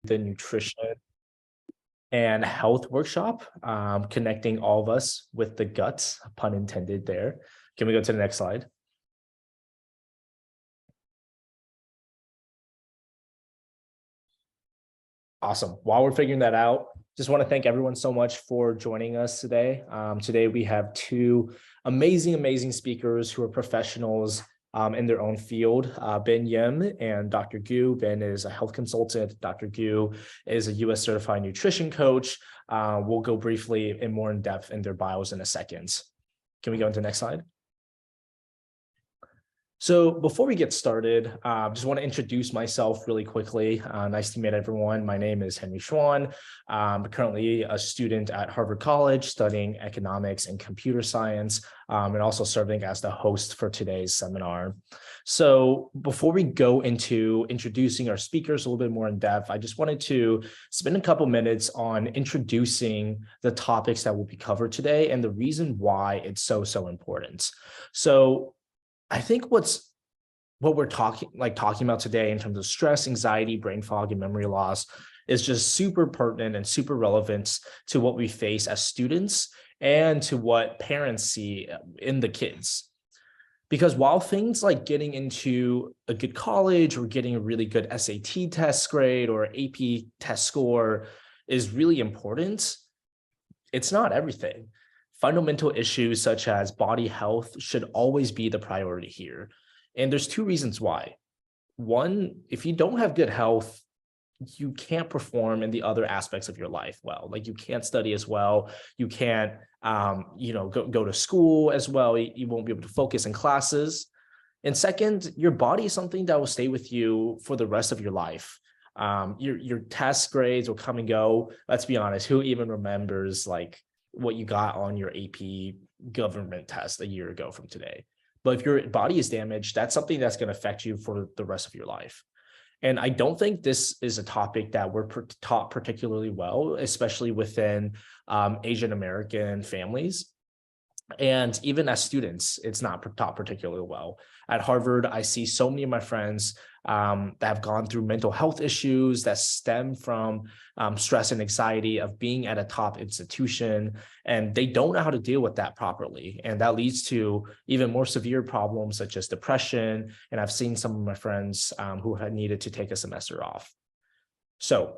the nutrition and health workshop, connecting all of us with the guts, pun intended there. Can we go to the next slide? Awesome. While we're figuring that out, just want to thank everyone so much for joining us today. Today we have two amazing speakers who are professionals in their own field, Ben Yim and Dr. Gu. Ben is a health consultant. Dr. Gu is a US certified nutrition coach. We'll go briefly and more in depth in their bios in a second. Can we go into the next slide? So before we get started, just want to introduce myself really quickly. Nice to meet everyone. My name is Henry Schwan. I'm currently a student at Harvard College studying economics and computer science, and also serving as the host for today's seminar. So before we go into introducing our speakers a little bit more in depth, I just wanted to spend a couple minutes on introducing the topics that will be covered today and the reason why it's so important. So I think what we're talking about today in terms of stress, anxiety, brain fog, and memory loss is just super pertinent and super relevant to what we face as students and to what parents see in the kids. Because while things like getting into a good college or getting a really good SAT test grade or AP test score is really important, it's not everything. Fundamental issues such as body health should always be the priority here. And there's two reasons why. One, if you don't have good health, you can't perform in the other aspects of your life well. Like you can't study as well. You can't, go to school as well. You won't be able to focus in classes. And second, your body is something that will stay with you for the rest of your life. Your test grades will come and go. Let's be honest, who even remembers like what you got on your AP government test a year ago from today? But if your body is damaged, that's something that's going to affect you for the rest of your life. And I don't think this is a topic that we're taught particularly well, especially within Asian American families. And even as students, it's not taught particularly well. At Harvard, I see so many of my friends that have gone through mental health issues that stem from stress and anxiety of being at a top institution, and they don't know how to deal with that properly. And that leads to even more severe problems such as depression. And I've seen some of my friends who had needed to take a semester off. So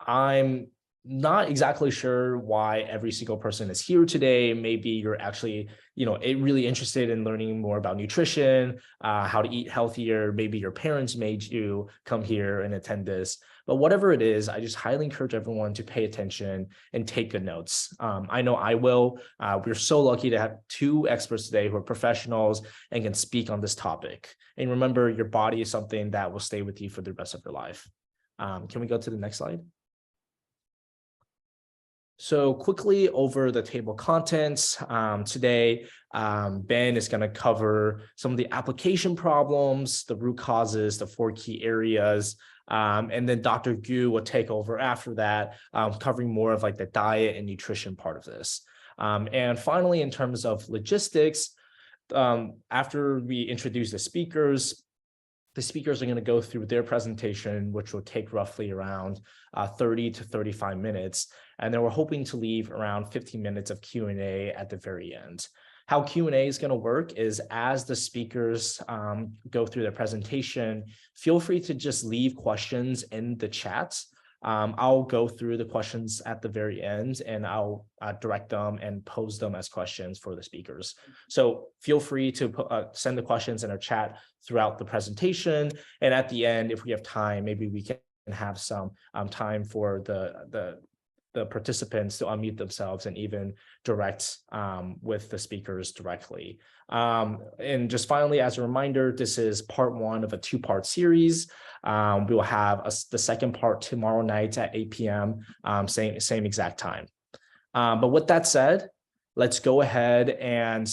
I'm not exactly sure why every single person is here today. Maybe you're actually, really interested in learning more about nutrition, how to eat healthier. Maybe your parents made you come here and attend this. But whatever it is, I just highly encourage everyone to pay attention and take good notes. I know I will. We're so lucky to have two experts today who are professionals and can speak on this topic. And remember, your body is something that will stay with you for the rest of your life. Can we go to the next slide? So quickly over the table contents, today, Ben is going to cover some of the application problems, the root causes, the 4 key areas, and then Dr. Gu will take over after that, covering more of like the diet and nutrition part of this. And finally, in terms of logistics, after we introduce the speakers are going to go through their presentation, which will take roughly around 30 to 35 minutes. And then we're hoping to leave around 15 minutes of Q&A at the very end. How Q&A is going to work is as the speakers go through their presentation, feel free to just leave questions in the chat. I'll go through the questions at the very end and I'll direct them and pose them as questions for the speakers. So feel free to send the questions in our chat throughout the presentation. And at the end, if we have time, maybe we can have some time for the participants to unmute themselves and even direct with the speakers directly. And just finally, as a reminder, this is part 1 of a 2-part series. We will have the second part tomorrow night at 8 p.m., same exact time. But with that said, let's go ahead and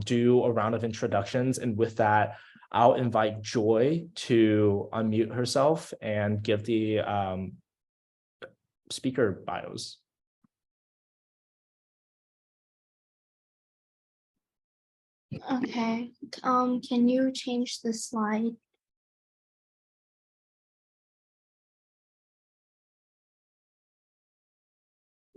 do a round of introductions. And with that, I'll invite Joy to unmute herself and give the speaker bios. Okay. Can you change the slide?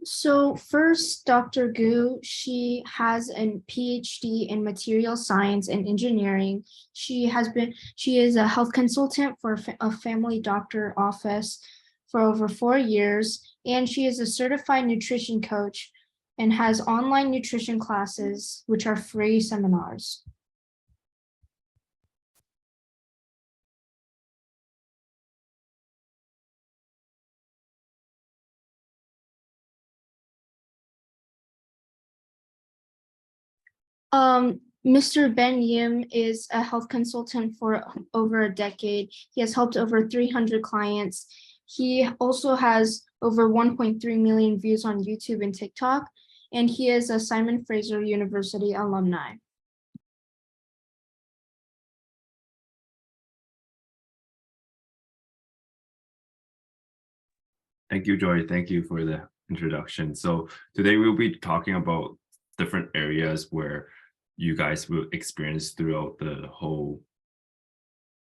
So first, Dr. Gu, she has a PhD in material science and engineering. She is a health consultant for a family doctor office for over 4 years, and she is a certified nutrition coach and has online nutrition classes, which are free seminars. Mr. Ben Yim is a health consultant for over a decade. He has helped over 300 clients. He also has over 1.3 million views on YouTube and TikTok, and he is a Simon Fraser University alumni. Thank you, Joy. Thank you for the introduction. So today we'll be talking about different areas where you guys will experience throughout the whole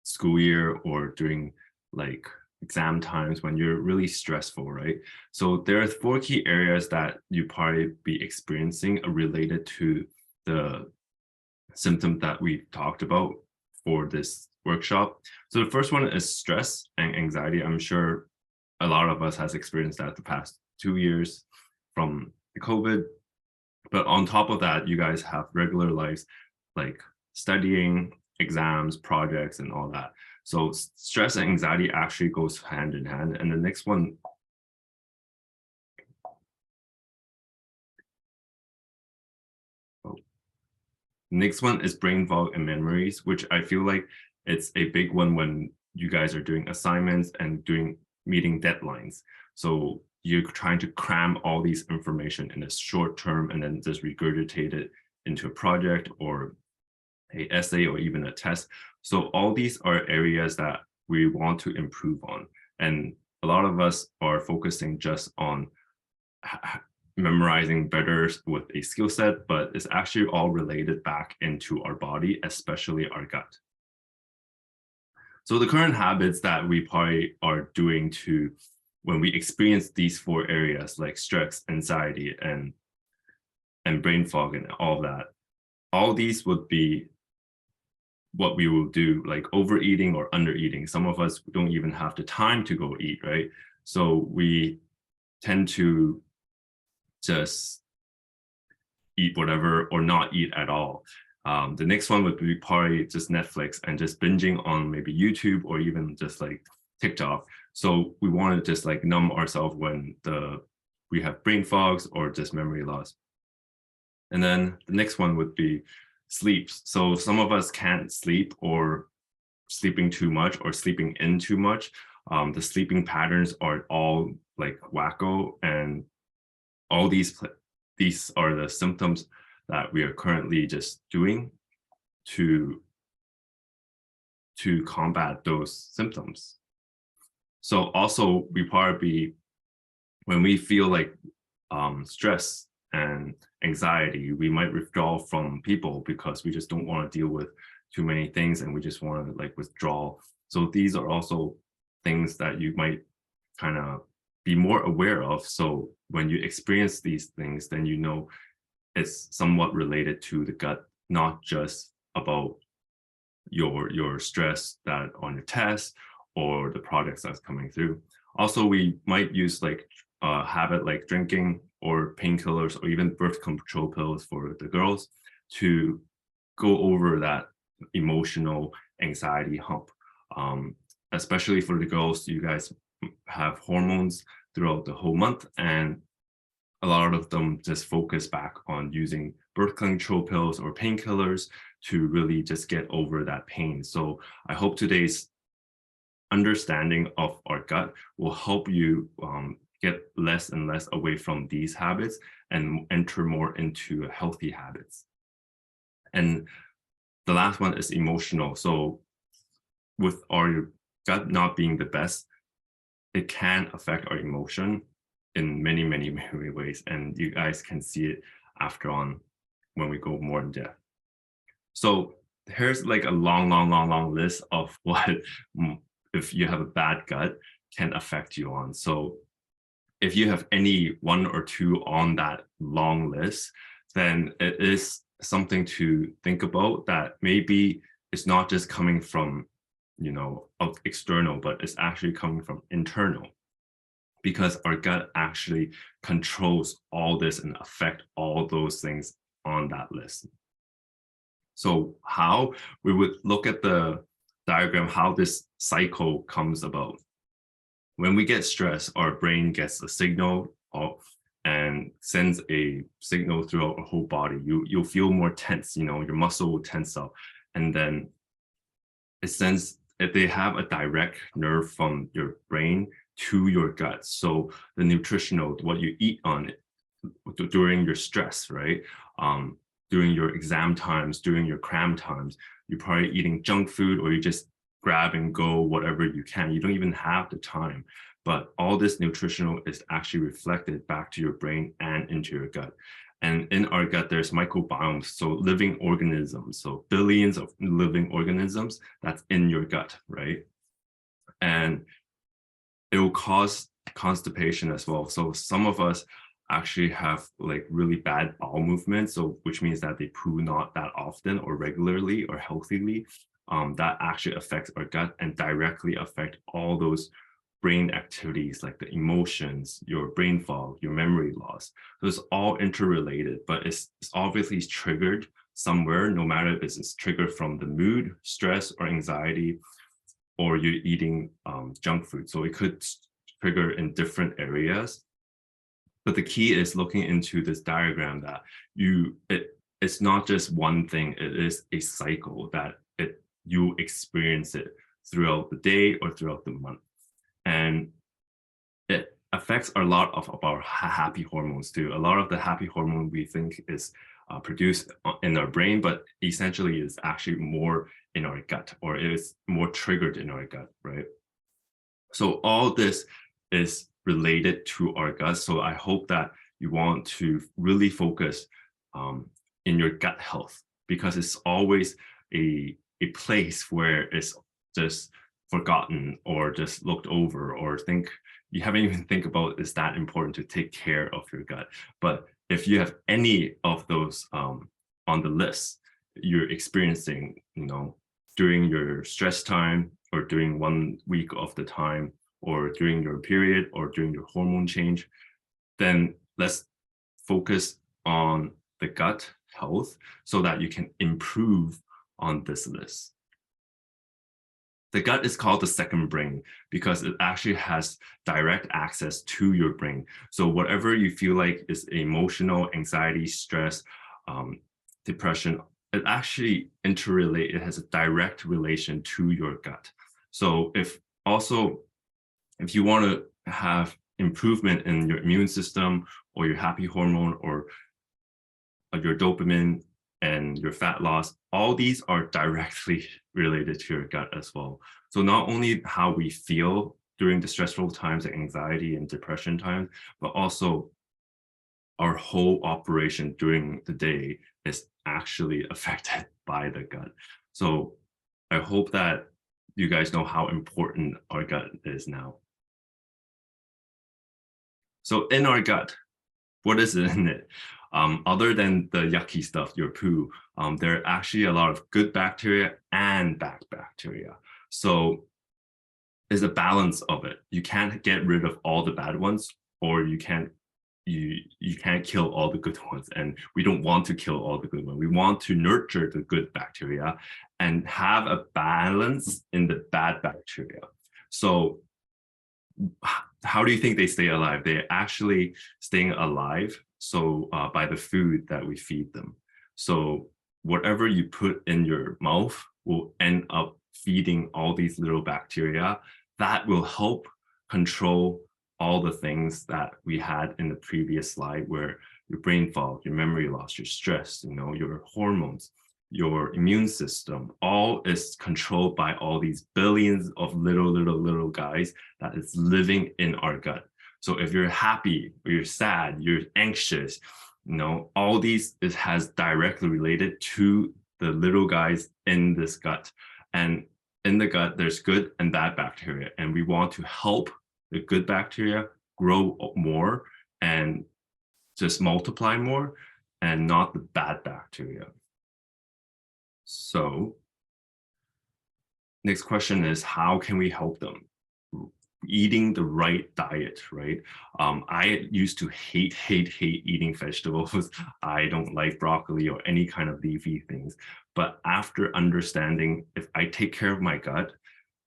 school year or during like exam times when you're really stressful, right? So there are 4 key areas that you probably be experiencing related to the symptom that we talked about for this workshop. So the first one is stress and anxiety. I'm sure a lot of us has experienced that the past 2 years from the COVID. But on top of that, you guys have regular lives like studying, exams, projects, and all that. So stress and anxiety actually goes hand in hand. And the next one, is brain fog and memories, which I feel like it's a big one when you guys are doing assignments and meeting deadlines. So you're trying to cram all these information in a short term and then just regurgitate it into a project or a essay or even a test. So all these are areas that we want to improve on. And a lot of us are focusing just on memorizing better with a skill set, but it's actually all related back into our body, especially our gut. So the current habits that we probably are doing to when we experience these 4 areas like stress, anxiety, and brain fog and all that, all these would be what we will do, like overeating or undereating. Some of us don't even have the time to go eat, right? So we tend to just eat whatever or not eat at all. The next one would be probably just Netflix and just binging on maybe YouTube or even just like TikTok. So we want to just like numb ourselves when we have brain fogs or just memory loss. And then the next one would be sleep. So some of us can't sleep or sleeping too much or sleeping in too much. The sleeping patterns are all like wacko, and all these are the symptoms that we are currently just doing to combat those symptoms. So also we probably, when we feel like stress and anxiety, we might withdraw from people because we just don't want to deal with too many things and we just want to like withdraw. So these are also things that you might kind of be more aware of. So when you experience these things, then you know it's somewhat related to the gut, not just about your stress that on your test or the products that's coming through. Also, we might use like a habit like drinking or painkillers or even birth control pills for the girls to go over that emotional anxiety hump. Especially for the girls, you guys have hormones throughout the whole month, and a lot of them just focus back on using birth control pills or painkillers to really just get over that pain. So I hope today's understanding of our gut will help you get less and less away from these habits and enter more into healthy habits. And the last one is emotional. So with our gut not being the best, it can affect our emotion in many, many, many ways. And you guys can see it after on when we go more in depth. So here's like a long list of what, if you have a bad gut, can affect you on. So if you have any one or two on that long list, then it is something to think about, that maybe it's not just coming from, external, but it's actually coming from internal, because our gut actually controls all this and affect all those things on that list. So how we would look at the diagram, how this cycle comes about. When we get stressed, our brain gets a signal and sends a signal throughout our whole body. You'll feel more tense, your muscle will tense up. And then it sends, if they have a direct nerve from your brain to your gut. So the nutritional, what you eat on it during your stress, right? During your exam times, during your cram times, you're probably eating junk food, or you just grab and go whatever you can. You don't even have the time, but all this nutritional is actually reflected back to your brain and into your gut. And in our gut, there's microbiomes, so living organisms, so billions of living organisms that's in your gut, right? And it will cause constipation as well. So some of us actually have like really bad bowel movements, so which means that they poo not that often or regularly or healthily. That actually affects our gut and directly affect all those brain activities, like the emotions, your brain fog, your memory loss. So it's all interrelated, but it's obviously triggered somewhere, no matter if it's triggered from the mood, stress, or anxiety, or you're eating junk food. So it could trigger in different areas. But the key is looking into this diagram that it's not just one thing, it is a cycle that you experience it throughout the day or throughout the month. And it affects a lot of our happy hormones too. A lot of the happy hormone we think is produced in our brain, but essentially is actually more in our gut, or it is more triggered in our gut, right? So all this is related to our gut. So I hope that you want to really focus in your gut health, because it's always a place where it's just forgotten or just looked over, or you haven't even think about is that important to take care of your gut. But if you have any of those on the list you're experiencing, during your stress time, or during 1 week of the time, or during your period, or during your hormone change, then let's focus on the gut health so that you can improve on this list. The gut is called the second brain because it actually has direct access to your brain. So whatever you feel like is emotional, anxiety, stress, depression, it actually interrelate. It has a direct relation to your gut. So if you want to have improvement in your immune system, or your happy hormone, or your dopamine and your fat loss, all these are directly related to your gut as well. So not only how we feel during the stressful times, like anxiety and depression times, but also our whole operation during the day is actually affected by the gut. So I hope that you guys know how important our gut is now. So in our gut, what is in it? Other than the yucky stuff, your poo, there are actually a lot of good bacteria and bad bacteria. So there's a balance of it. You can't get rid of all the bad ones, or you can't kill all the good ones. And we don't want to kill all the good ones. We want to nurture the good bacteria and have a balance in the bad bacteria. So how do you think they stay alive? They're actually staying alive by the food that we feed them. So whatever you put in your mouth will end up feeding all these little bacteria that will help control all the things that we had in the previous slide, where your brain fog, your memory loss, your stress, your hormones, your immune system, all is controlled by all these billions of little guys that is living in our gut. So if you're happy, or you're sad, you're anxious, all these has directly related to the little guys in this gut. And in the gut, there's good and bad bacteria. And we want to help the good bacteria grow more and just multiply more, and not the bad bacteria. So next question is, how can we help them? Eating the right diet, right? I used to hate eating vegetables. I don't like broccoli or any kind of leafy things. But after understanding, if I take care of my gut,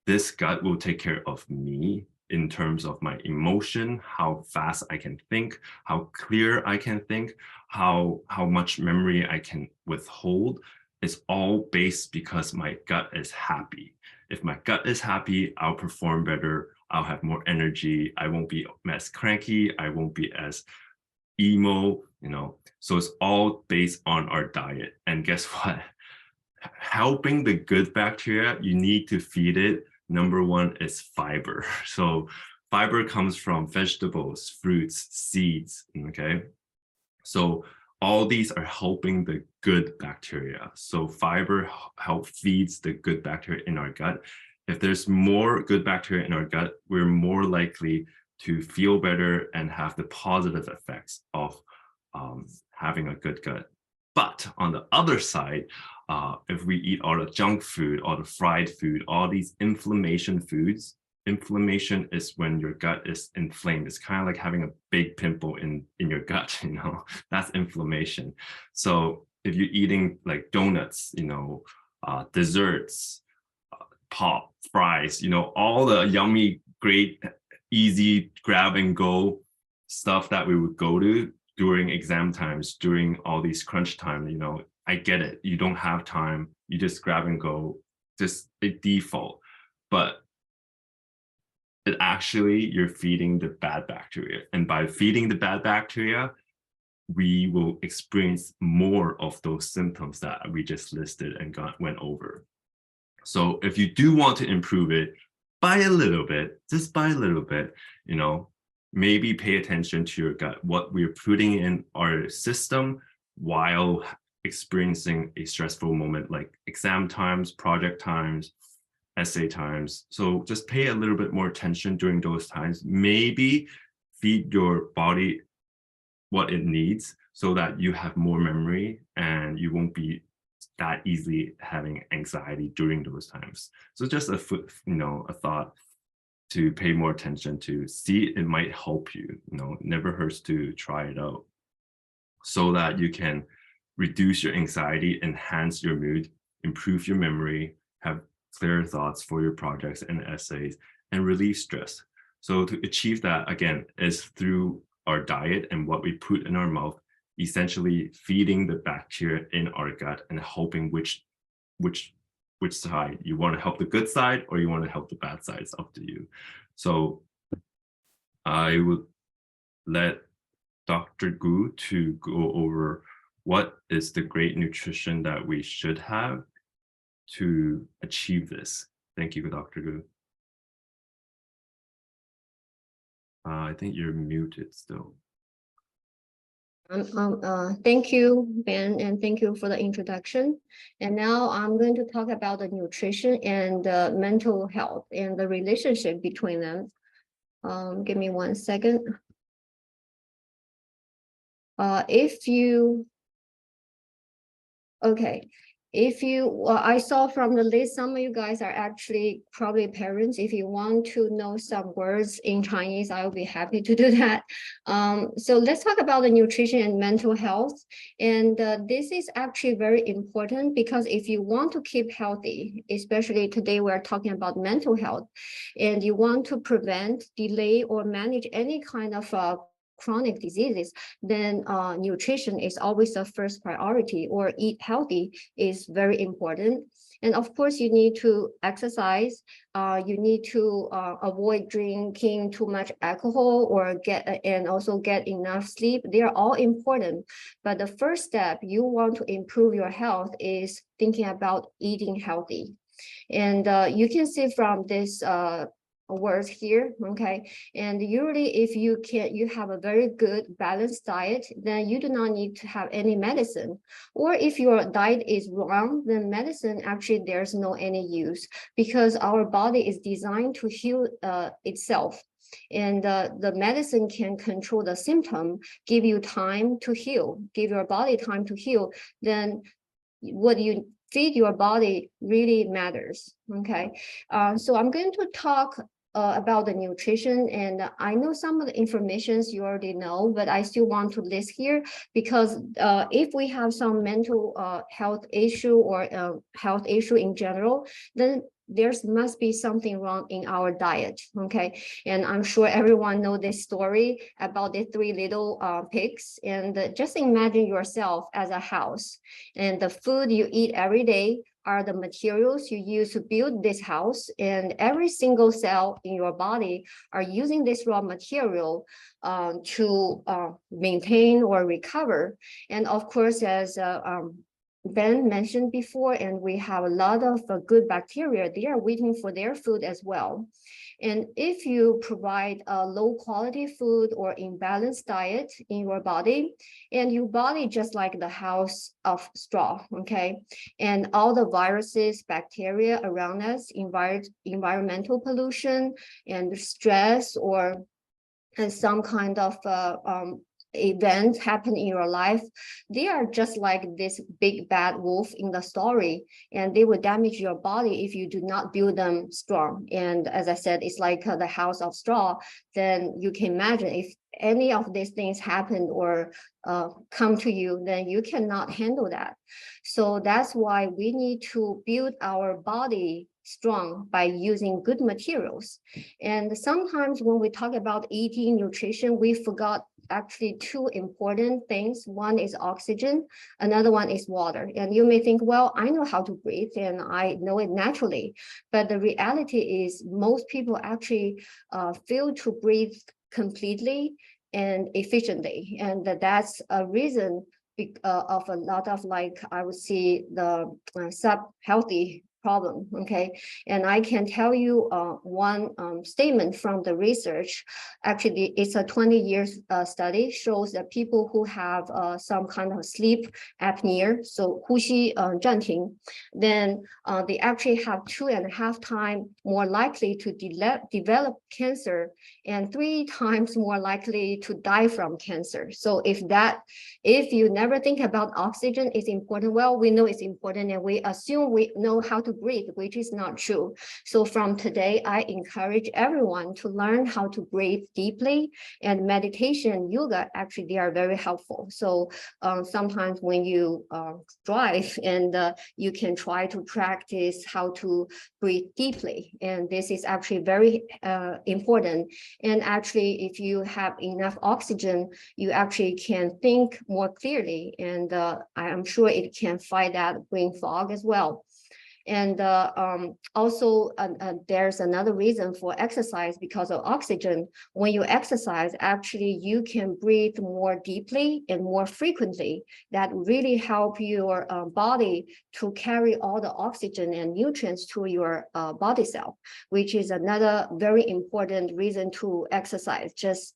this gut will take care of me in terms of my emotion, how fast I can think, how clear I can think, how much memory I can withhold. It's all based because my gut is happy. If my gut is happy, I'll perform better. I'll have more energy. I won't be as cranky. I won't be as emo, So it's all based on our diet. And guess what? Helping the good bacteria, you need to feed it. Number one is fiber. So fiber comes from vegetables, fruits, seeds, okay? So all these are helping the good bacteria. So fiber feeds the good bacteria in our gut. If there's more good bacteria in our gut, we're more likely to feel better and have the positive effects of having a good gut. But on the other side, if we eat all the junk food, all the fried food, all these inflammation foods, inflammation is when your gut is inflamed. It's kind of like having a big pimple in your gut, that's inflammation. So if you're eating like donuts, desserts, pop, fries, all the yummy, great, easy grab and go stuff that we would go to during exam times, during all these crunch time, I get it. You don't have time. You just grab and go, just a default. But it actually, you're feeding the bad bacteria. And by feeding the bad bacteria, we will experience more of those symptoms that we just listed and went over. So if you do want to improve it by a little bit, just by a little bit, maybe pay attention to your gut, what we're putting in our system while experiencing a stressful moment like exam times, project times, essay times. So just pay a little bit more attention during those times. Maybe feed your body what it needs so that you have more memory and you won't be that easily having anxiety during those times. So just a thought to pay more attention to, see it might help you, never hurts to try it out so that you can reduce your anxiety, enhance your mood, improve your memory, have clear thoughts for your projects and essays, and relieve stress. So to achieve that, again, is through our diet and what we put in our mouth, essentially feeding the bacteria in our gut and helping which side you want to help, the good side or you want to help the bad side. It's up to you. So I would let Dr. Gu to go over what is the great nutrition that we should have to achieve this. Thank you, Dr. Gu. I think you're muted still. Thank you, Ben, and thank you for the introduction. And now I'm going to talk about the nutrition and mental health and the relationship between them. Give me 1 second. I saw from the list, some of you guys are actually probably parents. If you want to know some words in Chinese, I will be happy to do that. So let's talk about the nutrition and mental health. And this is actually very important because if you want to keep healthy, especially today we're talking about mental health, and you want to prevent, delay, or manage any kind of chronic diseases, then nutrition is always the first priority, or eat healthy is very important. And of course, you need to exercise. You need to avoid drinking too much alcohol and also get enough sleep. They are all important. But the first step you want to improve your health is thinking about eating healthy. And you can see from this words here, okay? And usually if you have a very good balanced diet, then you do not need to have any medicine. Or if your diet is wrong, then medicine, actually there's no any use, because our body is designed to heal itself. and the medicine can control the symptom, give you time to heal, give your body time to heal, then what you feed your body really matters. Okay, so I'm going to talk about the nutrition, and I know some of the informations you already know, but I still want to list here because if we have some mental health issue or health issue in general, then there must be something wrong in our diet. Okay, and I'm sure everyone know this story about the three little pigs, and just imagine yourself as a house, and the food you eat every day are the materials you use to build this house, and every single cell in your body are using this raw material to maintain or recover. And of course, as Ben mentioned before, and we have a lot of good bacteria, they are waiting for their food as well. And if you provide a low quality food or imbalanced diet in your body, and your body just like the house of straw, okay? And all the viruses, bacteria around us, environmental pollution and stress or some kind of event happen in your life, they are just like this big bad wolf in the story, and they will damage your body if you do not build them strong. And as I said, it's like the house of straw. Then you can imagine if any of these things happen or come to you, then you cannot handle that. So that's why we need to build our body strong by using good materials. And sometimes when we talk about eating nutrition, we forgot actually two important things. One is oxygen, another one is water. And you may think, well, I know how to breathe and I know it naturally. But the reality is most people actually fail to breathe completely and efficiently. And that's a reason of a lot of, like, I would see the sub-healthy problem, okay? And I can tell you one statement from the research. Actually, it's a 20 years study, shows that people who have some kind of sleep apnea, so 呼吸暂停, then they actually have 2.5 times more likely to develop cancer and 3 times more likely to die from cancer. So if you never think about oxygen is important, well, we know it's important and we assume we know how to breathe, which is not true. So from today, I encourage everyone to learn how to breathe deeply, and meditation, yoga, actually, they are very helpful. So sometimes when you drive, and you can try to practice how to breathe deeply. And this is actually very important. And actually, if you have enough oxygen, you actually can think more clearly. And I'm sure it can fight that brain fog as well. And also, there's another reason for exercise because of oxygen. When you exercise, actually, you can breathe more deeply and more frequently. That really help your body to carry all the oxygen and nutrients to your body cell, which is another very important reason to exercise. Just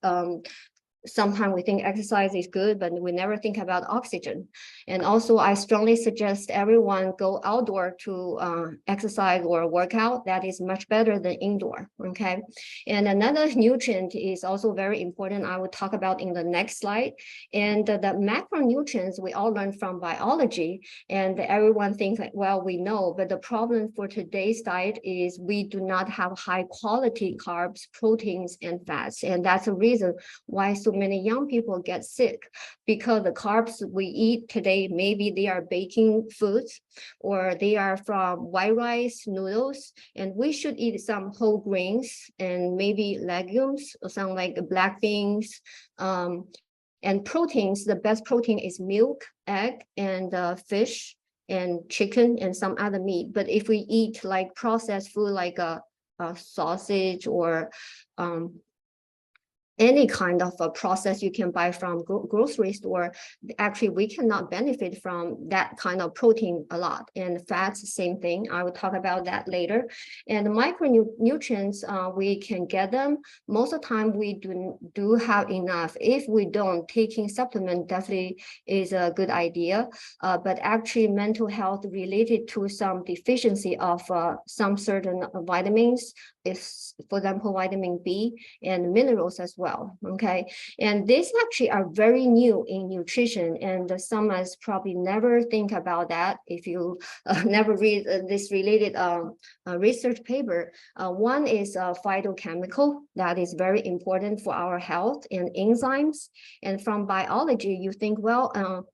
sometimes we think exercise is good, but we never think about oxygen. And also, I strongly suggest everyone go outdoor to exercise or work out. That is much better than indoor, okay? And another nutrient is also very important, I will talk about in the next slide. And the macronutrients we all learn from biology, and everyone thinks like, well, we know, but the problem for today's diet is we do not have high quality carbs, proteins, and fats. And that's a reason why so many young people get sick, because the carbs we eat today, maybe they are baking foods or they are from white rice, noodles, and we should eat some whole grains and maybe legumes or some like black beans. And proteins, the best protein is milk, egg, and fish and chicken and some other meat. But if we eat like processed food like a sausage or any kind of a process you can buy from grocery store, actually we cannot benefit from that kind of protein a lot. And fats, same thing. I will talk about that later. And micronutrients, we can get them. Most of the time we do have enough. If we don't, taking supplement definitely is a good idea. But actually mental health related to some deficiency of some certain vitamins, is, for example, vitamin B and minerals as well. Okay, and these actually are very new in nutrition, and some us probably never think about that if you never read this related research paper. One is phytochemical that is very important for our health, and enzymes. And from biology, you think, well,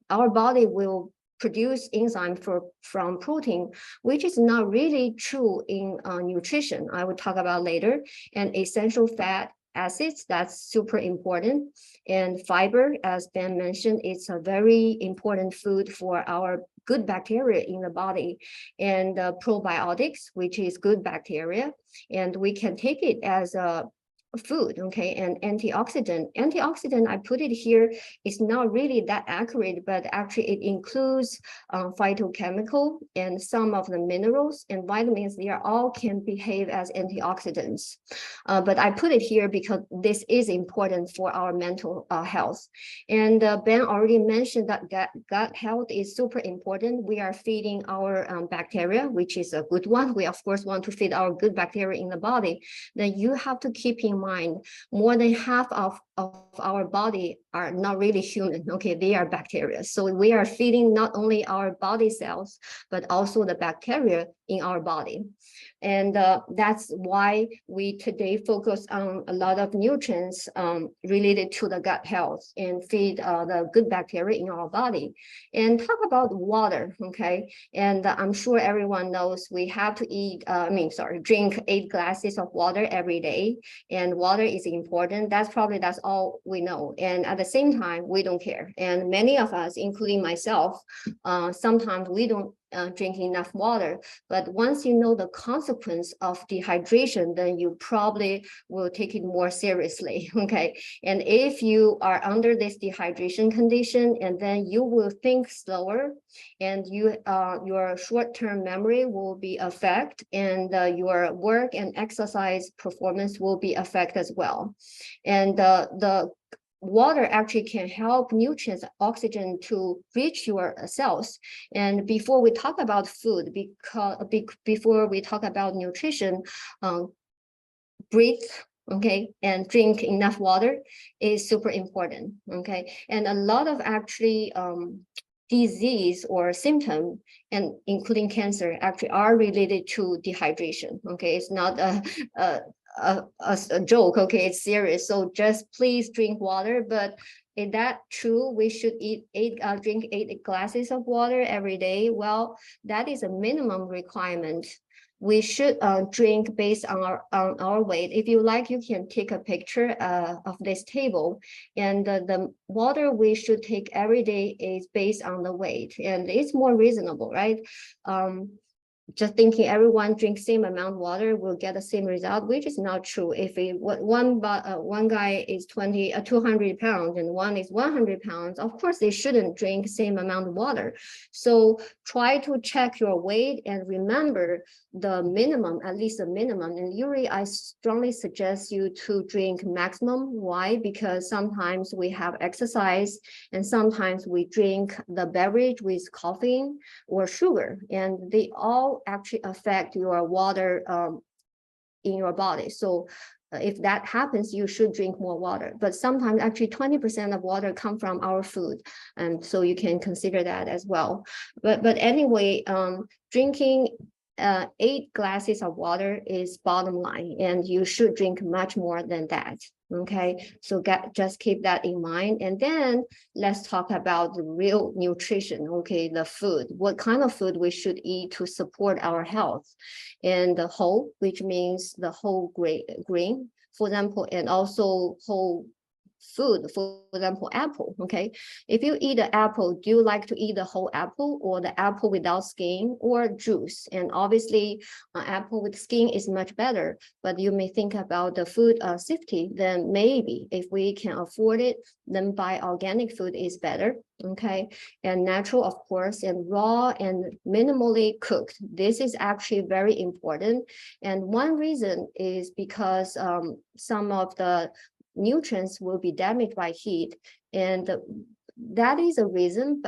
our body will produce enzyme from protein, which is not really true in nutrition. I will talk about later. And essential fat acids, that's super important. And fiber, as Ben mentioned, it's a very important food for our good bacteria in the body. And probiotics, which is good bacteria. And we can take it as a food, okay, and antioxidant. Antioxidant, I put it here, is not really that accurate, but actually it includes phytochemical and some of the minerals and vitamins. They are all can behave as antioxidants. But I put it here because this is important for our mental health. And Ben already mentioned that gut health is super important. We are feeding our bacteria, which is a good one. We of course want to feed our good bacteria in the body. Then you have to keep in mind, more than half of our body are not really human, okay, they are bacteria. So we are feeding not only our body cells, but also the bacteria in our body. And that's why we today focus on a lot of nutrients related to the gut health and feed the good bacteria in our body. And talk about water, okay? And I'm sure everyone knows we have to drink 8 glasses of water every day. And water is important. That's all we know. And at the same time, we don't care. And many of us, including myself, sometimes we don't drink enough water. But once you know the consequence of dehydration, then you probably will take it more seriously, okay? And if you are under this dehydration condition, and then you will think slower, and your short-term memory will be affected, and your work and exercise performance will be affected as well. And the water actually can help nutrients, oxygen to reach your cells. And before we talk about food, before we talk about nutrition, breathe, okay, and drink enough water is super important, okay? And a lot of actually disease or symptom, and including cancer, actually are related to dehydration, okay? It's not a joke, okay, it's serious. So just please drink water. But is that true? We should drink 8 glasses of water every day? Well, that is a minimum requirement. We should drink based on our weight. If you like, you can take a picture of this table. And the water we should take every day is based on the weight, and it's more reasonable, right? Just thinking everyone drinks same amount of water will get the same result, which is not true. If one guy is 200 pounds and one is 100 pounds, of course they shouldn't drink same amount of water. So try to check your weight and remember the minimum, at least the minimum. And usually I strongly suggest you to drink maximum. Why? Because sometimes we have exercise, and sometimes we drink the beverage with caffeine or sugar, and they all actually affect your water in your body. So if that happens, you should drink more water. But sometimes actually 20% of water come from our food, and so you can consider that as well. But anyway, drinking 8 glasses of water is bottom line, and you should drink much more than that. Okay, so just keep that in mind. And then let's talk about the real nutrition. Okay, the food, what kind of food we should eat to support our health. And the whole, which means the whole grain, for example, and also whole food, for example, apple. Okay, if you eat an apple, do you like to eat the whole apple, or the apple without skin, or juice? And obviously apple with skin is much better, but you may think about the food safety. Then maybe if we can afford it, then buy organic food is better. Okay, and natural, of course, and raw and minimally cooked. This is actually very important. And one reason is because some of the nutrients will be damaged by heat, and that is a reason.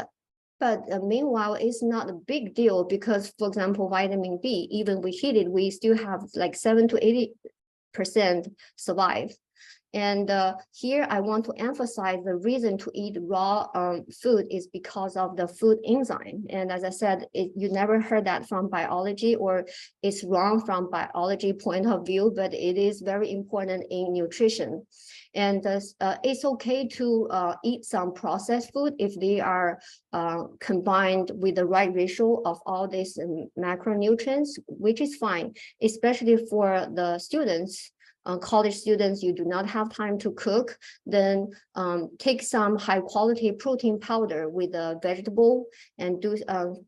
But meanwhile, it's not a big deal, because, for example, vitamin B, even we heat it, we still have like 70 to survive. And here I want to emphasize the reason to eat raw food is because of the food enzyme. And as I said, you never heard that from biology, or it's wrong from biology point of view, but it is very important in nutrition. And it's okay to eat some processed food if they are combined with the right ratio of all these macronutrients, which is fine, especially for the students. College students, you do not have time to cook, then take some high quality protein powder with a vegetable and do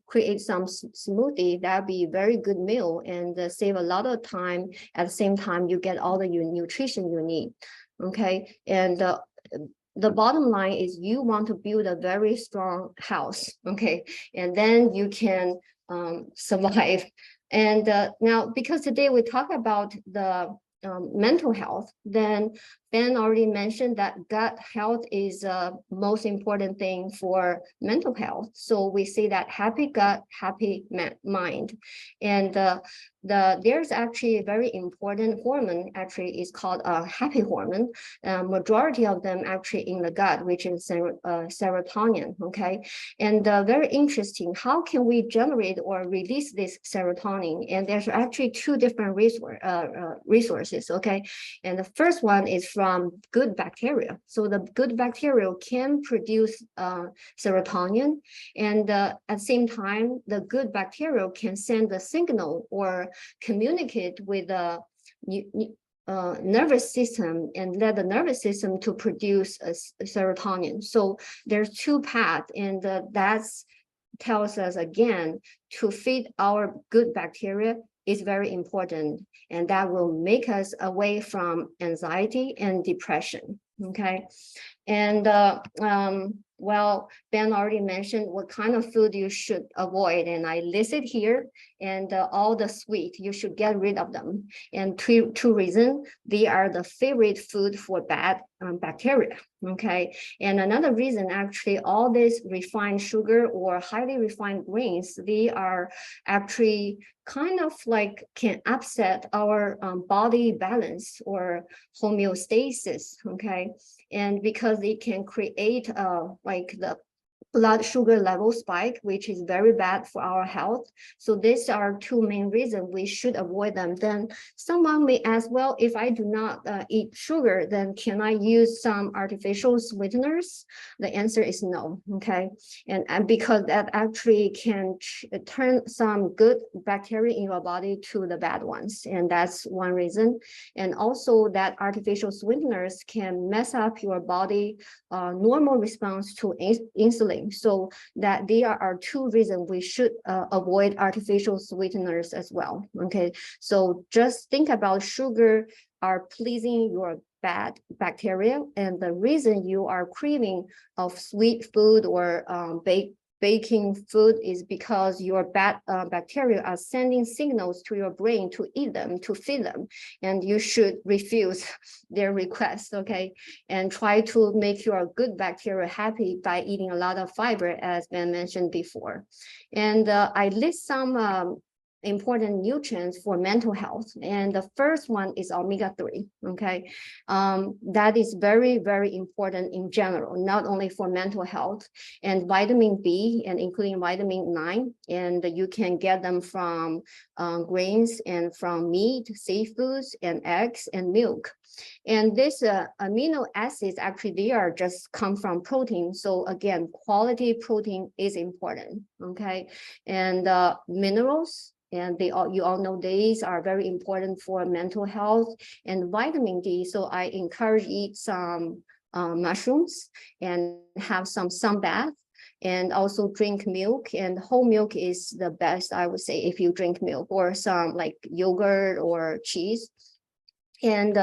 create some smoothie. That'd be a very good meal and save a lot of time. At the same time, you get all the nutrition you need. Okay, and the bottom line is you want to build a very strong house. Okay, and then you can survive. And now, because today we talk about the mental health, then Ben already mentioned that gut health is most important thing for mental health. So we say that happy gut, happy mind. And there's actually a very important hormone, actually is called a happy hormone. Majority of them actually in the gut, which is serotonin, okay? And very interesting, how can we generate or release this serotonin? And there's actually two different resources, okay? And the first one is from good bacteria. So the good bacteria can produce serotonin, and at the same time, the good bacteria can send a signal or communicate with the nervous system and let the nervous system to produce serotonin. So there's two paths, and that's tells us again to feed our good bacteria is very important, and that will make us away from anxiety and depression. Okay, and well, Ben already mentioned what kind of food you should avoid, and I listed here, and all the sweet, you should get rid of them. And two reasons, they are the favorite food for bad bacteria, okay? And another reason, actually, all this refined sugar or highly refined grains, they are actually kind of like can upset our body balance or homeostasis, okay? And because it can create like the blood sugar level spike, which is very bad for our health. So these are two main reasons we should avoid them. Then someone may ask, well, if I do not eat sugar, then can I use some artificial sweeteners? The answer is no, okay? And because that actually can turn some good bacteria in your body to the bad ones. And that's one reason. And also that artificial sweeteners can mess up your body normal response to insulin. So that there are two reasons we should avoid artificial sweeteners as well. Okay, so just think about sugar are pleasing your bad bacteria, and the reason you are craving of sweet food or baking food is because your bad bacteria are sending signals to your brain to eat them, to feed them, and you should refuse their request, okay? And try to make your good bacteria happy by eating a lot of fiber, as Ben mentioned before. And I list some important nutrients for mental health. And the first one is omega-3, okay? That is very, very important in general, not only for mental health, and vitamin B, and including vitamin 9, and you can get them from grains and from meat, seafoods, and eggs and milk. And this amino acids, actually, they are just come from protein. So again, quality protein is important, okay? And minerals, and you all know these are very important for mental health, and vitamin D. So I encourage eat some mushrooms and have some sun bath, and also drink milk. And whole milk is the best, I would say, if you drink milk, or some like yogurt or cheese. And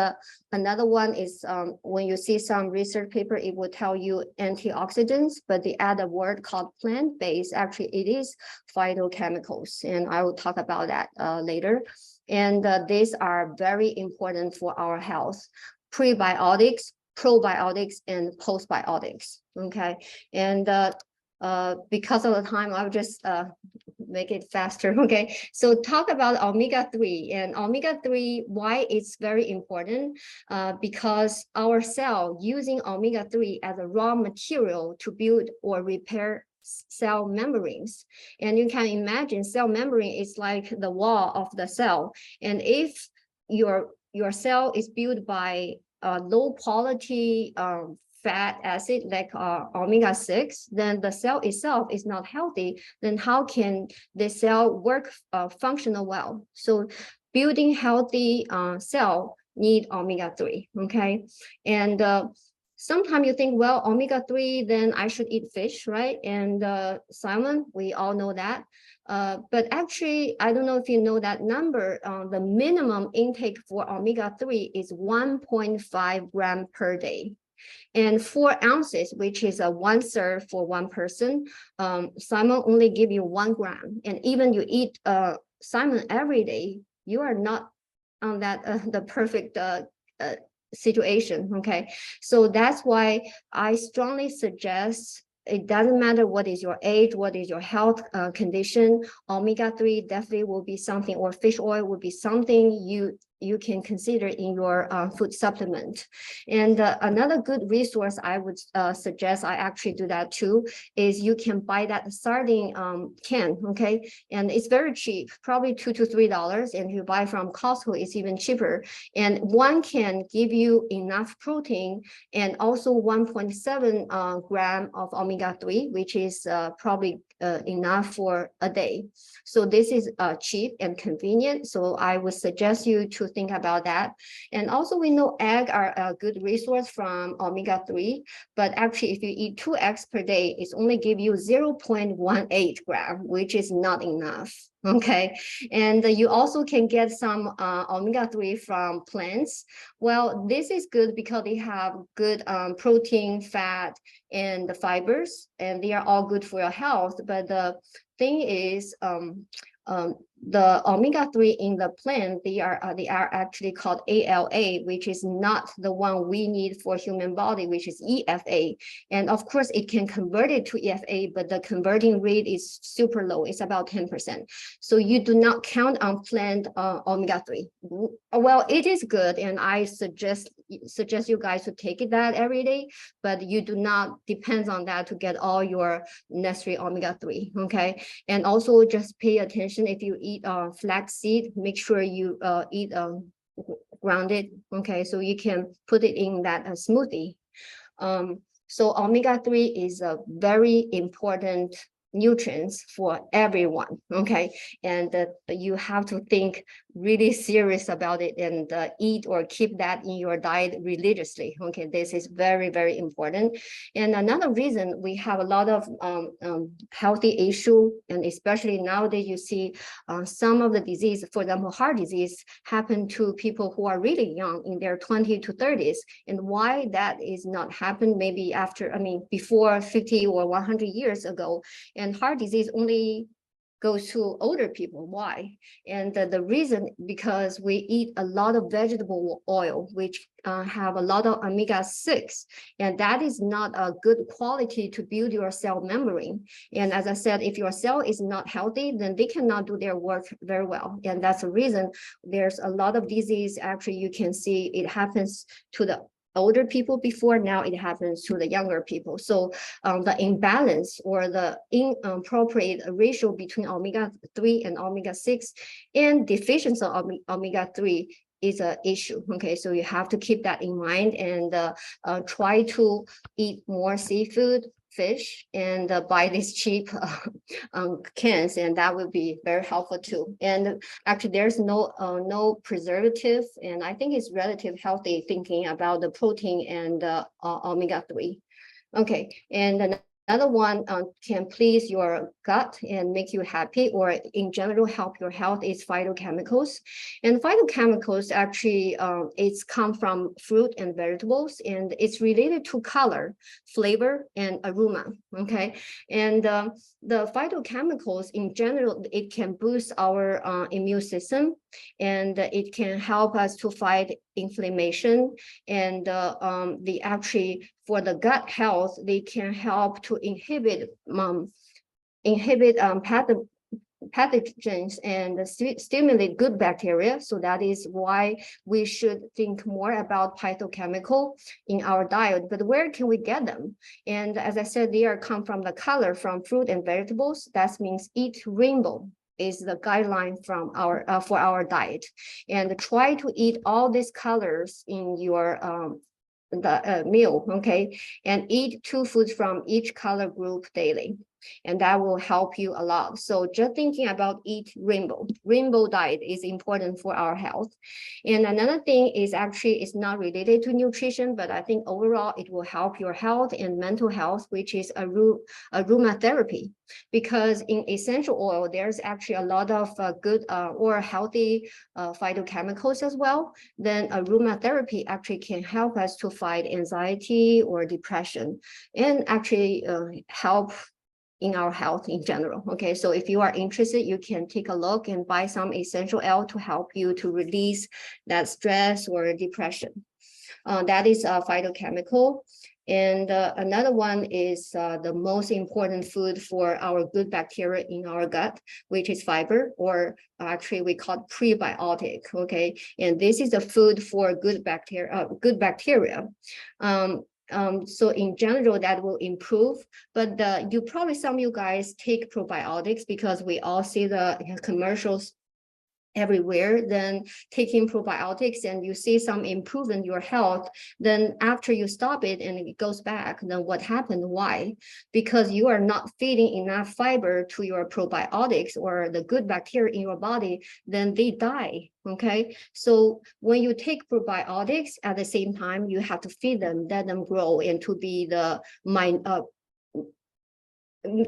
another one is when you see some research paper, it will tell you antioxidants, but they add a word called plant-based. Actually, it is phytochemicals, and I will talk about that later. And these are very important for our health: prebiotics, probiotics, and postbiotics. Okay, and because of the time, I'll just make it faster. Okay, so talk about omega-3 and omega-3, why it's very important, because our cell using omega-3 as a raw material to build or repair cell membranes. And you can imagine cell membrane is like the wall of the cell. And if your cell is built by low quality fat acid like omega-6, then the cell itself is not healthy. Then how can the cell work functional well? So building healthy cell need omega-3, okay? And sometimes you think, well, omega-3, then I should eat fish, right? And salmon, we all know that. But actually, I don't know if you know that number, the minimum intake for omega-3 is 1.5 gram per day. And 4 ounces, which is a 1/3 for one person, salmon only give you 1 gram. And even you eat salmon every day, you are not on that the perfect situation, okay? So that's why I strongly suggest, it doesn't matter what is your age, what is your health condition, omega-3 definitely will be something, or fish oil will be something you can consider in your food supplement. And another good resource I would suggest, I actually do that too, is you can buy that sardine can, okay? And it's very cheap, probably $2 to $3. And if you buy from Costco, it's even cheaper. And one can give you enough protein and also 1.7 gram of omega-3, which is probably enough for a day. So this is cheap and convenient. So I would suggest you to think about that. And also we know egg are a good resource from omega-3, but actually if you eat 2 eggs per day, it's only give you 0.18 gram, which is not enough. Okay, and you also can get some omega-3 from plants. Well, this is good because they have good protein, fat, and the fibers, and they are all good for your health. But the thing is, the omega-3 in the plant, they are actually called ALA, which is not the one we need for human body, which is EFA. And of course, it can convert it to EFA, but the converting rate is super low. It's about 10%. So you do not count on plant omega-3. Well, it is good, and I suggest you guys to take that every day, but you do not depend on that to get all your necessary omega-3, okay? And also just pay attention if you eat flaxseed, make sure you eat grounded, okay? So you can put it in that smoothie. So omega-3 is a very important nutrients for everyone, okay? And you have to think really serious about it and eat or keep that in your diet religiously, okay? This is very, very important. And another reason we have a lot of healthy issue, and especially nowadays you see some of the disease, for example, heart disease happen to people who are really young in their 20s to 30s. And why that is not happen maybe after, I mean, before 50 or 100 years ago. And heart disease only goes to older people. Why? And the reason, because we eat a lot of vegetable oil, which have a lot of omega-6, and that is not a good quality to build your cell membrane. And as I said, if your cell is not healthy, then they cannot do their work very well. And that's the reason there's a lot of disease. Actually, you can see it happens to the older people before, now it happens to the younger people. So the imbalance or the inappropriate ratio between omega-3 and omega-6 and deficiency of omega-3 is an issue, okay? So you have to keep that in mind and try to eat more seafood, fish, and buy these cheap cans, and that would be very helpful too. And actually there's no preservative, and I think it's relatively healthy thinking about the protein and omega-3. Okay, and another one can please your gut and make you happy, or in general help your health, is phytochemicals. And phytochemicals actually it's come from fruit and vegetables, and it's related to color, flavor, and aroma. Okay, and the phytochemicals in general, it can boost our immune system, and it can help us to fight inflammation, and they actually, for the gut health, they can help to inhibit pathogens and stimulate good bacteria. So that is why we should think more about phytochemical in our diet. But where can we get them? And as I said, they are come from the color from fruit and vegetables. That means eat rainbow is the guideline from our for our diet, and try to eat all these colors in your meal, okay, and eat 2 foods from each color group daily, and that will help you a lot. So just thinking about eat rainbow diet is important for our health. And another thing is actually it's not related to nutrition, but I think overall it will help your health and mental health, which is aromatherapy. Because in essential oil, there's actually a lot of good or healthy phytochemicals as well. Then aromatherapy actually can help us to fight anxiety or depression, and actually help in our health in general. Okay, so if you are interested, you can take a look and buy some essential oil to help you to release that stress or depression. That is a phytochemical. And another one is the most important food for our good bacteria in our gut, which is fiber, or actually we call it prebiotic. Okay, and this is the food for good bacteria. So in general, that will improve, but some of you guys take probiotics because we all see the commercials everywhere, then taking probiotics and you see some improvement in your health, then after you stop it and it goes back, then what happened? Why? Because you are not feeding enough fiber to your probiotics or the good bacteria in your body, then they die. Okay, so when you take probiotics at the same time, you have to feed them, let them grow, and to be the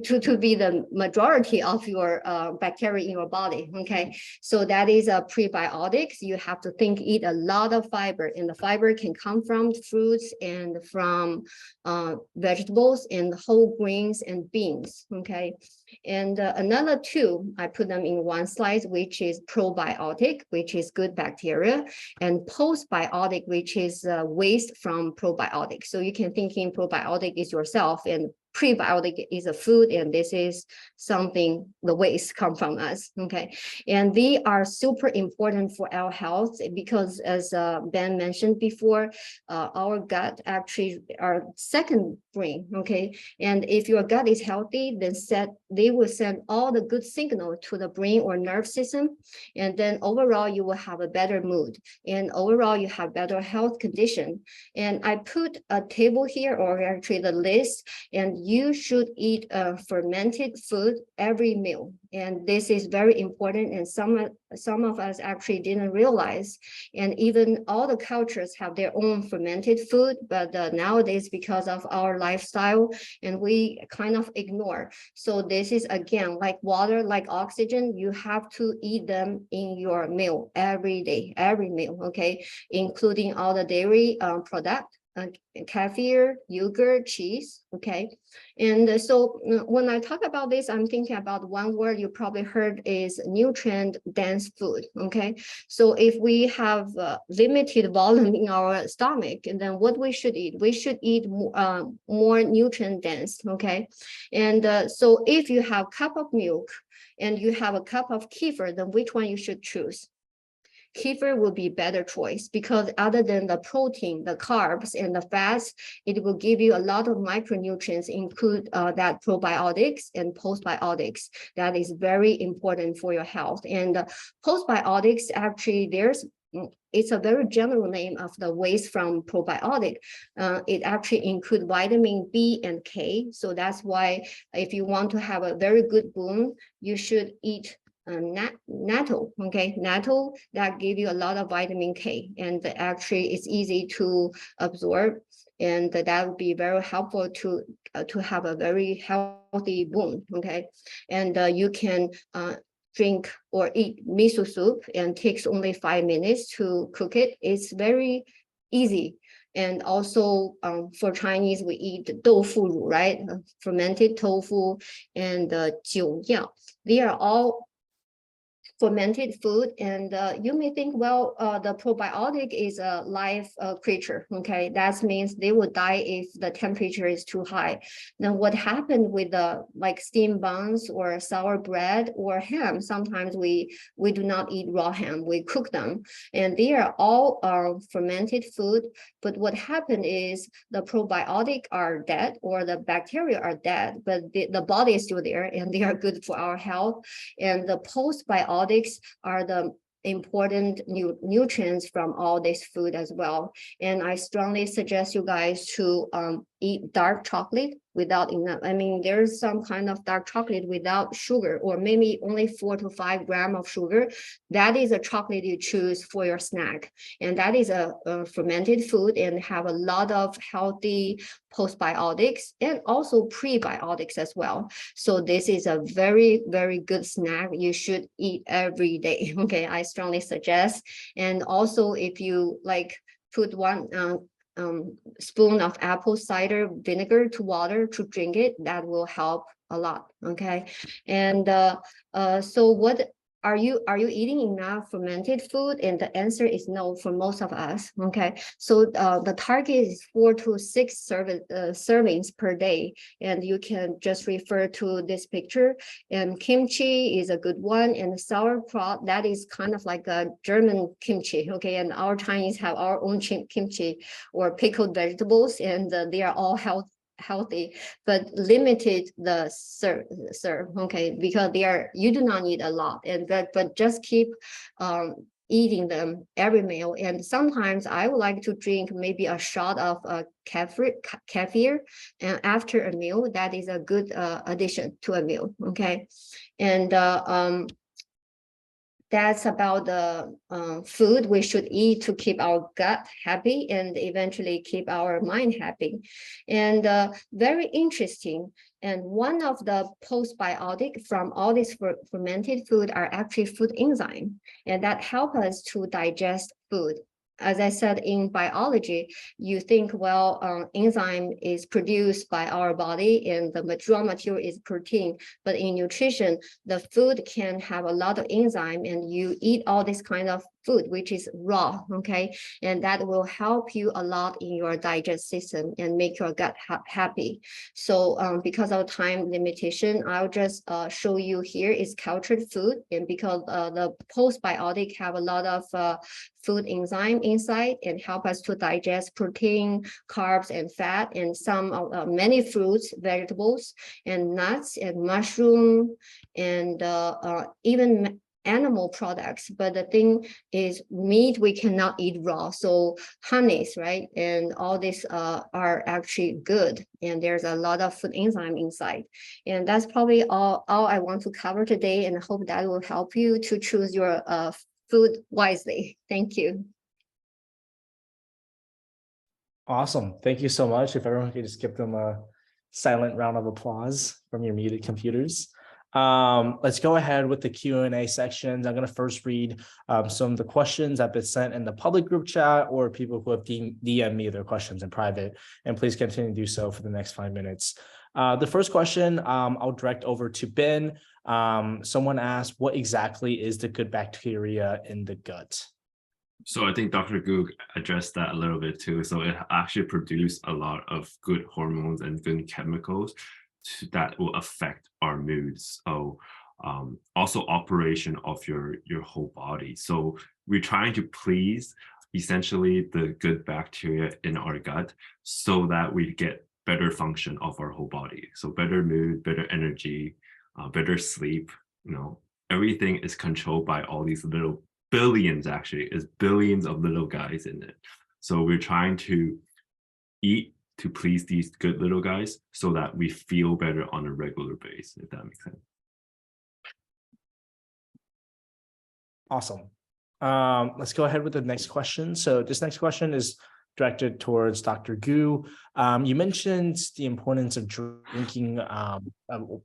to be the majority of your bacteria in your body. Okay, so that is a prebiotics. You have to eat a lot of fiber, and the fiber can come from fruits and from vegetables and whole grains and beans. Okay, and another 2, I put them in one slide, which is probiotic, which is good bacteria, and postbiotic, which is waste from probiotic. So you can think in probiotic is yourself, and prebiotic is a food, and this is something the waste come from us. Okay, and they are super important for our health because, as Ben mentioned before, our gut actually our second brain. Okay, and if your gut is healthy, then they will send all the good signal to the brain or nerve system, and then overall you will have a better mood, and overall you have better health condition. And I put a table here, or actually the list, and you should eat fermented food every meal. And this is very important, and some of us actually didn't realize. And even all the cultures have their own fermented food, but nowadays, because of our lifestyle, and we kind of ignore. So this is, again, like water, like oxygen, you have to eat them in your meal every day, every meal, okay, including all the dairy product, kefir, yogurt, cheese. Okay, and so when I talk about this, I'm thinking about one word you probably heard is nutrient dense food. Okay, so if we have limited volume in our stomach, and then what we should eat more nutrient dense. Okay, and so if you have a cup of milk and you have a cup of kefir, then which one you should choose? Kefir will be better choice, because other than the protein, the carbs, and the fats, it will give you a lot of micronutrients, include that probiotics and postbiotics. That is very important for your health. And postbiotics, actually, it's a very general name of the waste from probiotic. It actually includes vitamin B and K. So that's why if you want to have a very good bone, you should eat natto. Okay, natto that give you a lot of vitamin K, and actually it's easy to absorb, and that would be very helpful to have a very healthy bone. Okay, and you can drink or eat miso soup, and takes only 5 minutes to cook it. It's very easy. And also for Chinese, we eat doufu, right? Fermented tofu and jiuyao. They are all fermented food. And you may think, well, the probiotic is a live creature. Okay, that means they will die if the temperature is too high. Then what happened with the like steamed buns or sour bread or ham? Sometimes we do not eat raw ham, we cook them, and they are all fermented food. But what happened is the probiotic are dead or the bacteria are dead, but the body is still there and they are good for our health. And the postbiotics are the important nutrients from all this food as well. And I strongly suggest you guys to eat dark chocolate without enough. I mean, there's some kind of dark chocolate without sugar, or maybe only 4 to 5 grams of sugar. That is a chocolate you choose for your snack. And that is a fermented food and have a lot of healthy postbiotics and also prebiotics as well. So this is a very, very good snack you should eat every day. Okay, I strongly suggest. And also if you like put one spoon of apple cider vinegar to water to drink it, that will help a lot. Okay, and so what are you eating enough fermented food? And the answer is no for most of us. Okay, so the target is 4 to 6 servings per day, and you can just refer to this picture. And kimchi is a good one, and sauerkraut, that is kind of like a German kimchi. Okay, and our Chinese have our own kimchi or pickled vegetables, and they are all healthy, but limited the serve. Okay, because you do not need a lot, and but just keep eating them every meal. And sometimes I would like to drink maybe a shot of kefir and after a meal. That is a good addition to a meal. Okay, and that's about the food we should eat to keep our gut happy and eventually keep our mind happy. And very interesting. And one of the postbiotic from all this fermented food are actually food enzyme, and that help us to digest food. As I said, in biology, you think, well, enzyme is produced by our body and the raw material is protein. But in nutrition, the food can have a lot of enzyme, and you eat all this kind of food, which is raw, okay? And that will help you a lot in your digest system and make your gut happy. So because of time limitation, I'll just show you here is cultured food. And because the postbiotic have a lot of food enzyme inside and help us to digest protein, carbs, and fat, and some many fruits, vegetables, and nuts, and mushroom, and even animal products. But the thing is, meat we cannot eat raw, so honeys, right, and all these are actually good, and there's a lot of food enzyme inside. And that's probably all I want to cover today, and I hope that will help you to choose your food wisely. Thank you. Awesome. Thank you so much. If everyone could just give them a silent round of applause from your muted computers. Let's go ahead with the Q&A sections. I'm going to first read some of the questions that have been sent in the public group chat, or people who have DM'd me their questions in private, and please continue to do so for the next 5 minutes. The first question I'll direct over to Ben. Someone asked, what exactly is the good bacteria in the gut? So I think Dr. Gu addressed that a little bit too. So it actually produces a lot of good hormones and good chemicals that will affect our moods. So also operation of your whole body. So we're trying to please essentially the good bacteria in our gut so that we get better function of our whole body. So better mood, better energy, better sleep. Everything is controlled by all these little billions, actually, is billions of little guys in it. So we're trying to eat to please these good little guys so that we feel better on a regular basis, if that makes sense. Awesome. Let's go ahead with the next question. So this next question is directed towards Dr. Gu. You mentioned the importance of drinking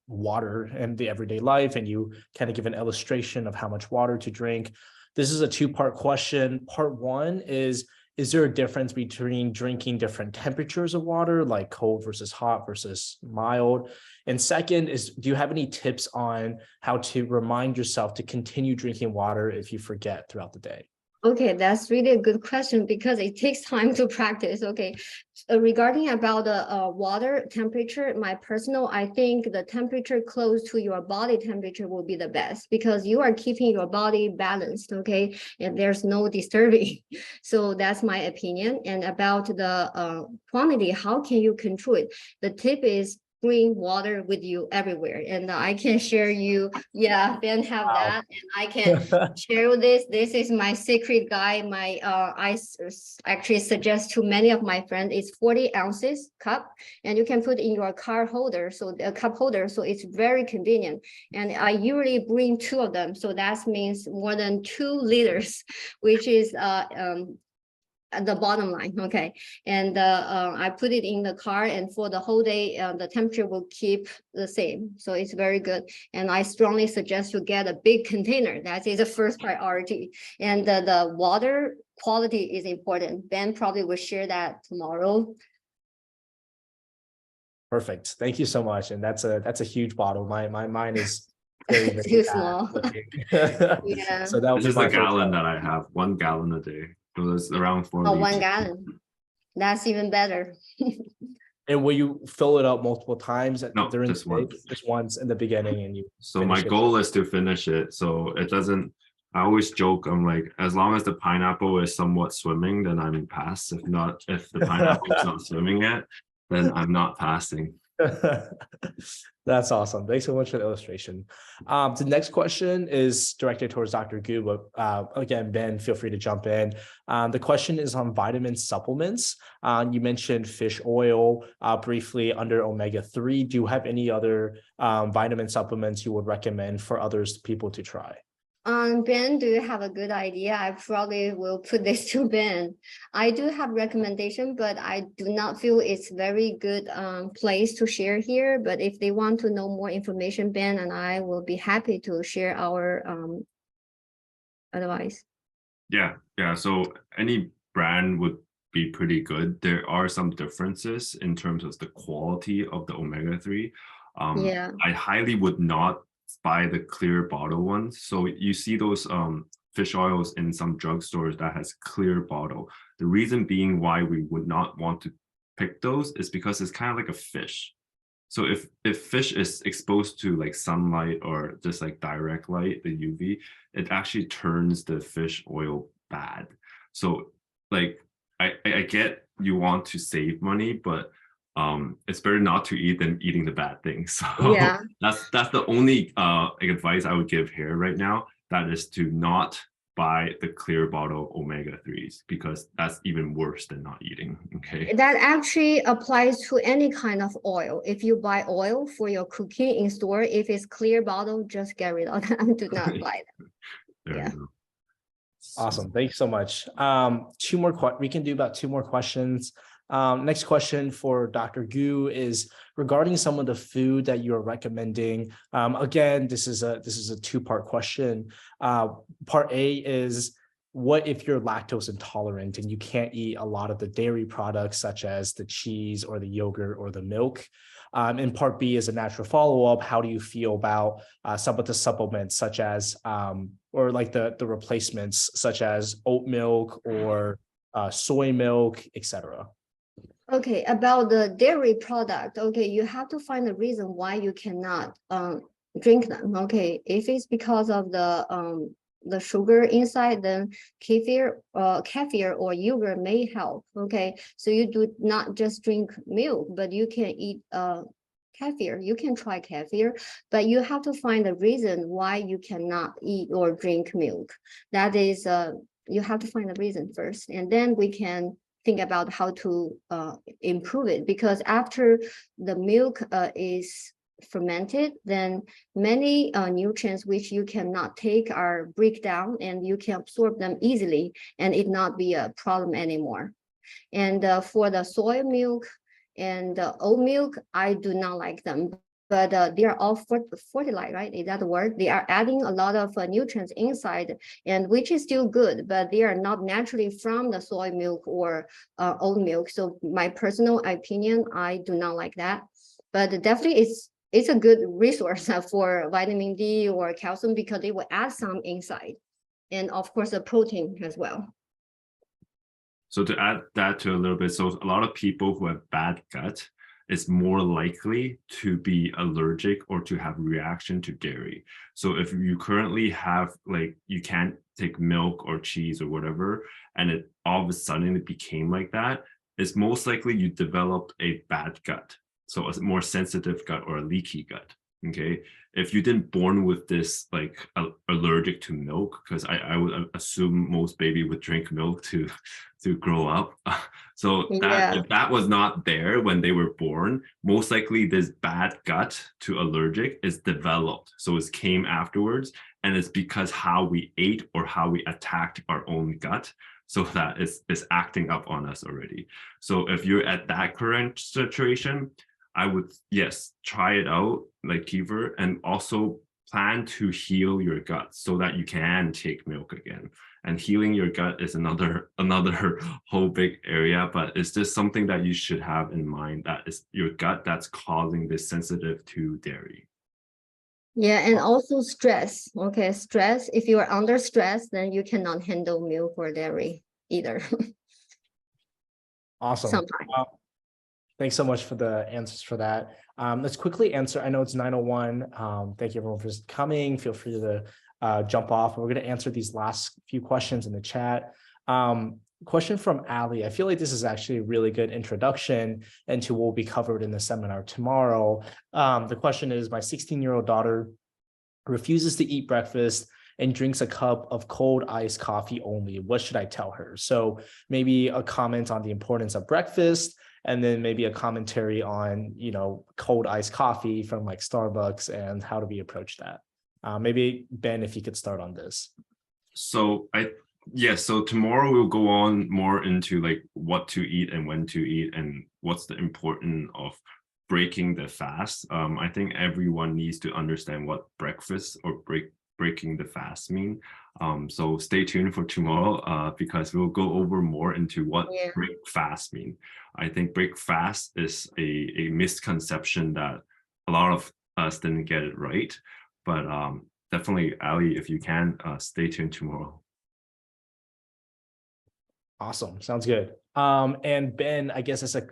water in the everyday life, and you kind of give an illustration of how much water to drink. This is a two-part question. Part one is, is there a difference between drinking different temperatures of water, like cold versus hot versus mild? And second is, do you have any tips on how to remind yourself to continue drinking water if you forget throughout the day? Okay, that's really a good question because it takes time to practice. Okay, regarding about the water temperature, I think the temperature close to your body temperature will be the best because you are keeping your body balanced. Okay, and there's no disturbing. So that's my opinion. And about the quantity, how can you control it? The tip is bring water with you everywhere, and I can share you. Yeah, Ben have Wow. that, and I can share this. This is my secret guide. Actually suggest to many of my friends. It's 40 ounces cup, and you can put in your car holder, so a cup holder. So it's very convenient. And I usually bring 2 of them, so that means more than 2 liters, which is at the bottom line. Okay, and I put it in the car, and for the whole day the temperature will keep the same, so it's very good. And I strongly suggest you get a big container. That is the first priority. And the water quality is important. Ben probably will share that tomorrow. Perfect. Thank you so much. And that's a huge bottle. Mine is very, very Too bad small. looking. Yeah. So that would This be is my a first gallon one. that I have, 1 gallon a day. So it's around 4 Oh, liters. 1 gallon. That's even better. And will you fill it up multiple times No, during just the day? once. Just once in the beginning, and you So my finish it. goal is to finish it. So it doesn't, I always joke, I'm like, as long as the pineapple is somewhat swimming, then I'm pass. If not, if the pineapple is not swimming yet, then I'm not passing. That's awesome. Thanks so much for the illustration. The next question is directed towards Dr. Gu, but again, Ben, feel free to jump in. The question is on vitamin supplements. You mentioned fish oil briefly under omega-3. Do you have any other vitamin supplements you would recommend for people to try? Ben, do you have a good idea? I probably will put this to Ben. I do have recommendation, but I do not feel it's very good place to share here. But if they want to know more information, Ben and I will be happy to share our advice. Yeah. So any brand would be pretty good. There are some differences in terms of the quality of the omega-3. Yeah. I highly would not buy the clear bottle ones. So you see those fish oils in some drugstores that has clear bottle. The reason being why we would not want to pick those is because it's kind of like a fish. So if fish is exposed to like sunlight or just like direct light, the UV, it actually turns the fish oil bad. So like I get you want to save money, but it's better not to eat than eating the bad things. So Yeah. that's the only advice I would give here right now. That is to not buy the clear bottle omega-3s, because that's even worse than not eating. Okay. That actually applies to any kind of oil. If you buy oil for your cooking in store, if it's clear bottle, just get rid of them. Do not buy them. There Yeah. you go. Awesome. Thanks so much. We can do about 2 more questions. Next question for Dr. Gu is regarding some of the food that you're recommending. Again, this is a 2-part question. Part A is, what if you're lactose intolerant and you can't eat a lot of the dairy products such as the cheese or the yogurt or the milk? And part B is a natural follow-up. How do you feel about some of the supplements such as or like the replacements such as oat milk or soy milk, etc.? Okay, about the dairy product, okay, you have to find a reason why you cannot drink them. Okay, if it's because of the sugar inside, then kefir or yogurt may help. Okay, so you do not just drink milk, but you can eat kefir. You can try kefir, but you have to find a reason why you cannot eat or drink milk. That is, you have to find a reason first, and then we can think about how to improve it, because after the milk is fermented, then many nutrients which you cannot take are break down and you can absorb them easily, and it not be a problem anymore. And for the soy milk and oat milk, I do not like them, but they are all fertilized, right? Is that the word? They are adding a lot of nutrients inside, and which is still good, but they are not naturally from the soy milk or oat milk. So my personal opinion, I do not like that. But definitely it's a good resource for vitamin D or calcium because they will add some inside. And of course, the protein as well. So to add that to a little bit, so a lot of people who have bad gut is more likely to be allergic or to have reaction to dairy. So if you currently have, like, you can't take milk or cheese or whatever, and it all of a sudden it became like that, it's most likely you developed a bad gut. So a more sensitive gut or a leaky gut. Okay, if you didn't born with this like allergic to milk, because I would assume most baby would drink milk to grow up. So that if that was not there when they were born, most likely this bad gut to allergic is developed. So it came afterwards, and it's because how we ate or how we attacked our own gut. So that is acting up on us already. So if you're at that current situation, I would, yes, try it out like Kiefer, and also plan to heal your gut so that you can take milk again. And healing your gut is another whole big area, but it's just something that you should have in mind, that is your gut that's causing this sensitive to dairy. Yeah, and also stress. Okay, stress. If you are under stress, then you cannot handle milk or dairy either. Awesome. Sometimes. Thanks so much for the answers for that. Let's quickly answer. I know it's 9:01. Thank you everyone for coming. Feel free to jump off. We're going to answer these last few questions in the chat. Question from Ali. I feel like this is actually a really good introduction into what will be covered in the seminar tomorrow. The question is, my 16-year-old daughter refuses to eat breakfast and drinks a cup of cold iced coffee only. What should I tell her? So maybe a comment on the importance of breakfast, and then maybe a commentary on, cold iced coffee from like Starbucks and how do we approach that? Maybe Ben, if you could start on this. So so tomorrow we'll go on more into like what to eat and when to eat and what's the importance of breaking the fast. I think everyone needs to understand what breakfast or breaking the fast mean. So stay tuned for tomorrow because we'll go over more into what break fast mean. I think break fast is a misconception that a lot of us didn't get it right, but definitely, Ali, if you can, stay tuned tomorrow. Awesome, sounds good. And Ben, I guess as a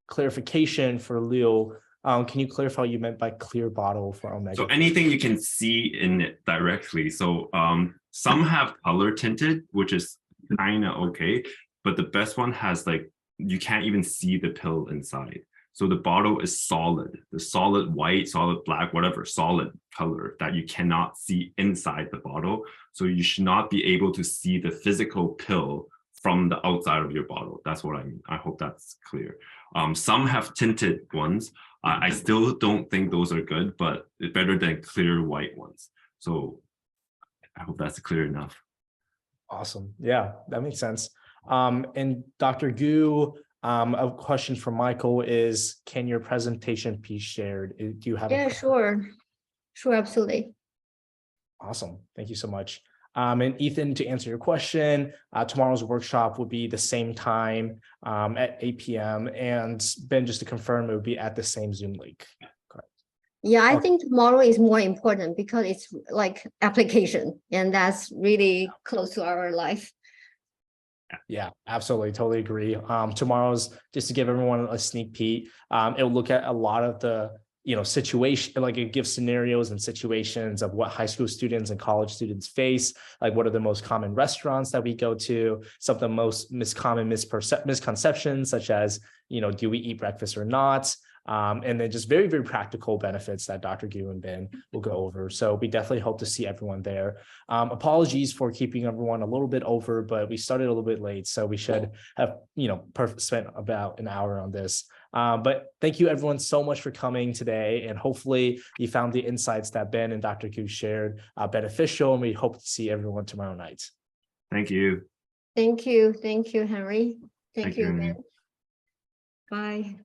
clarification for Leo, can you clarify what you meant by clear bottle for omega? So anything you can see in it directly. So some have color tinted, which is kind of okay, but the best one has like, you can't even see the pill inside. So the bottle is solid, the solid white, solid black, whatever, solid color that you cannot see inside the bottle. So you should not be able to see the physical pill from the outside of your bottle. That's what I mean. I hope that's clear. Some have tinted ones. I still don't think those are good, but it's better than clear white ones. So I hope that's clear enough. Awesome. Yeah, that makes sense. And Dr. Gu, a question from Michael is, can your presentation be shared? Do you have? Yeah, sure, absolutely. Awesome. Thank you so much. And Ethan, to answer your question, tomorrow's workshop will be the same time at 8 p.m. And Ben, just to confirm, it would be at the same Zoom link. Correct. Yeah, I think tomorrow is more important because it's like application, and that's really close to our life. Yeah, absolutely. Totally agree. Tomorrow's, just to give everyone a sneak peek, it'll look at a lot of the situation, like it gives scenarios and situations of what high school students and college students face, like what are the most common restaurants that we go to, some of the most common misconceptions, such as, do we eat breakfast or not? And then just very, very practical benefits that Dr. Gu and Ben will go over. So we definitely hope to see everyone there. Apologies for keeping everyone a little bit over, but we started a little bit late, so we should have, spent about an hour on this. But thank you everyone so much for coming today. And hopefully you found the insights that Ben and Dr. Gu shared beneficial, and we hope to see everyone tomorrow night. Thank you. Thank you, Henry. Thank you, Henry. Ben. Bye.